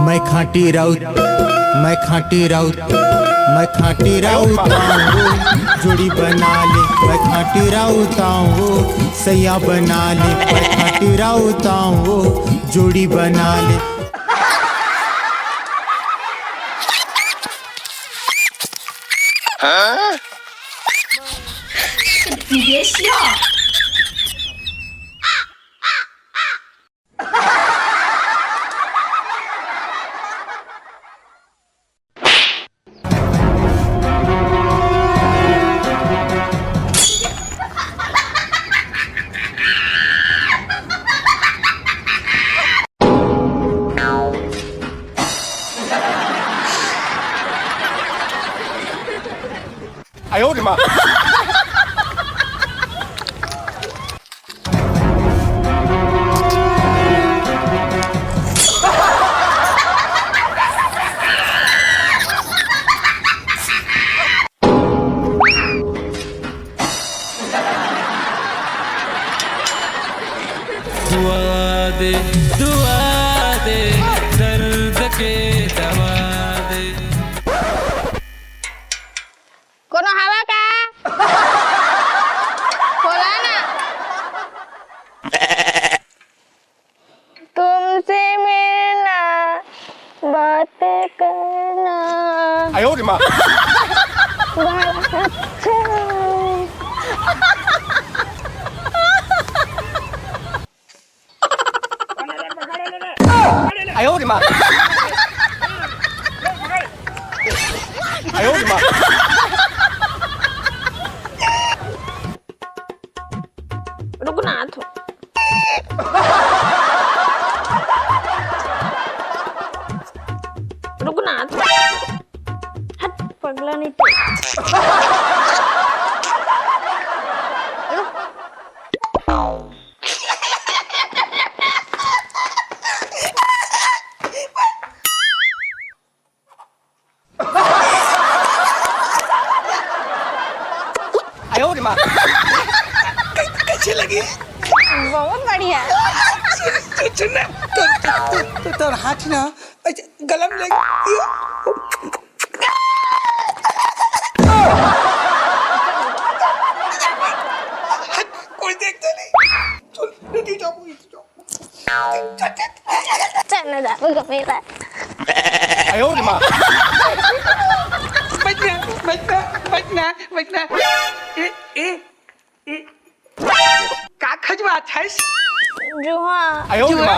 मैं खाटी राउत मैं खाटी राउत मैं खाटी राउत जोड़ी बना ले मैं खाटी राउत सैया बना ले मैं खाटी राउत जोड़ी बना ले你别笑。哎呦我的妈！ दुआ दे दर्द के दवा दे कोनो हवा का खोला ना तुमसे मिलना बातें करना 哎呦我的妈！ बहुत अच्छा哎呦我的妈！哎呦我的妈！ रुकनाथ रुकनाथ हट पगला नहीं तो哎呦我的妈！ कैसी लगी बहुत बढ़िया सुन तो हाथ ना गलम लग कोई देखता नहीं चल रेडी जाओ चल ना जा मुझे मेरा 哎呦我的妈！ बैठना ए का खजवा छैस जुहा 哎呦我的妈！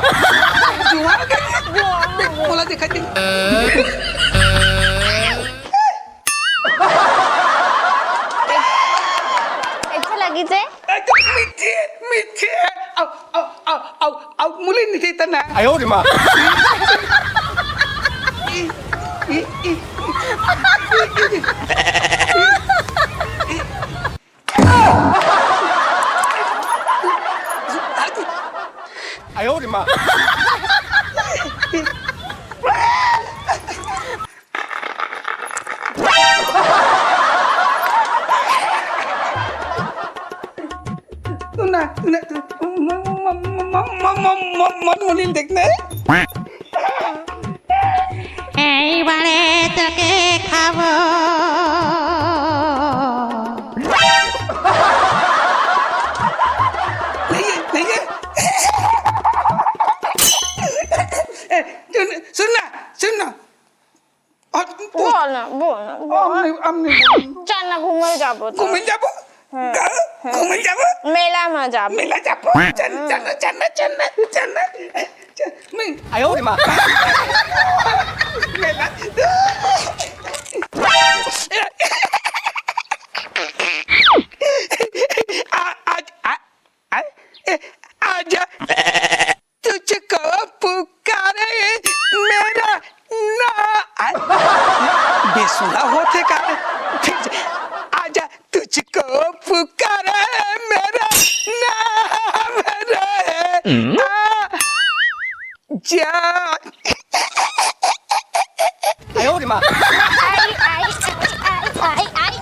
जुआ बोला देखा दे अच्छा लगी जे मिठी मिठी आव मुली निथे तना 哎呦我的妈！ 哎呦我的妈！ मन मुली देखना এইবারে তোকে খাবো नहीं है सुनना बोल ना चल ना घूमल जाबो घूमल जाबो घूमल जाबो मेला में जाबो मेला जाबो चल मैं 哎呦我的妈！ मेला आजा तुझको पुकारे मेरा ना बेसुरा होते का फिर आजा तुझको पुकारे मेरा नाम रहे जा 哎呦我的妈！ आई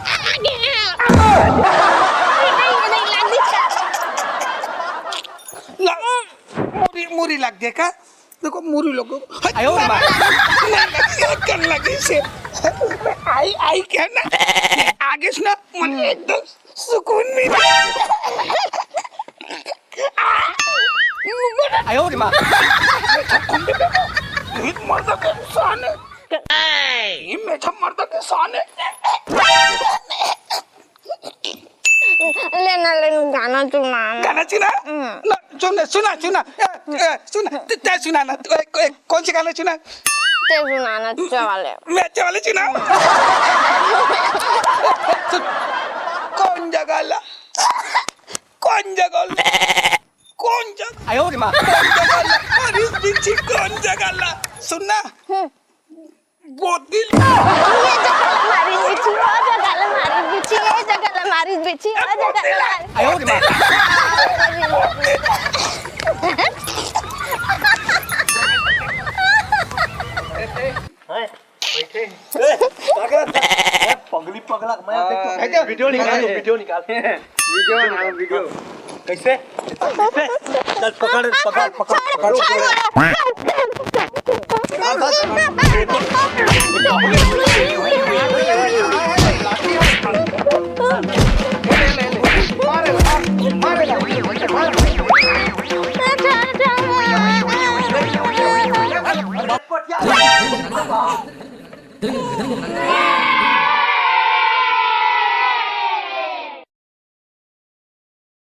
मुरी लोग 哎呦我的妈！ कर लगी से आई आई क्या ना आगेच ना मला एकदम सुकून मिळाला 哎呦我的妈！ मर्द के साने ये मेरा मर्द के साने लेना गाना सुना गाण्याची ना सुना सुना सुना सुना त्या सुना ना कौन सी गाना सुना ते सुनाना वाले मैच वाले सुना कौन जगाला कौन जगाला कौन जग 哎呦我的妈！ कौन जगाला अरे बिची कौन जगाला सुनना बोतिल मारी बिची ओ जगाला मारी बिची ए जगाला मारी बिची ओ जगाला 哎呦我的妈！ पगली पगला मैं वीडियो निकाल वीडियो निकाल वीडियो कैसे चल पकड़ पकड़ पकड़ पकड़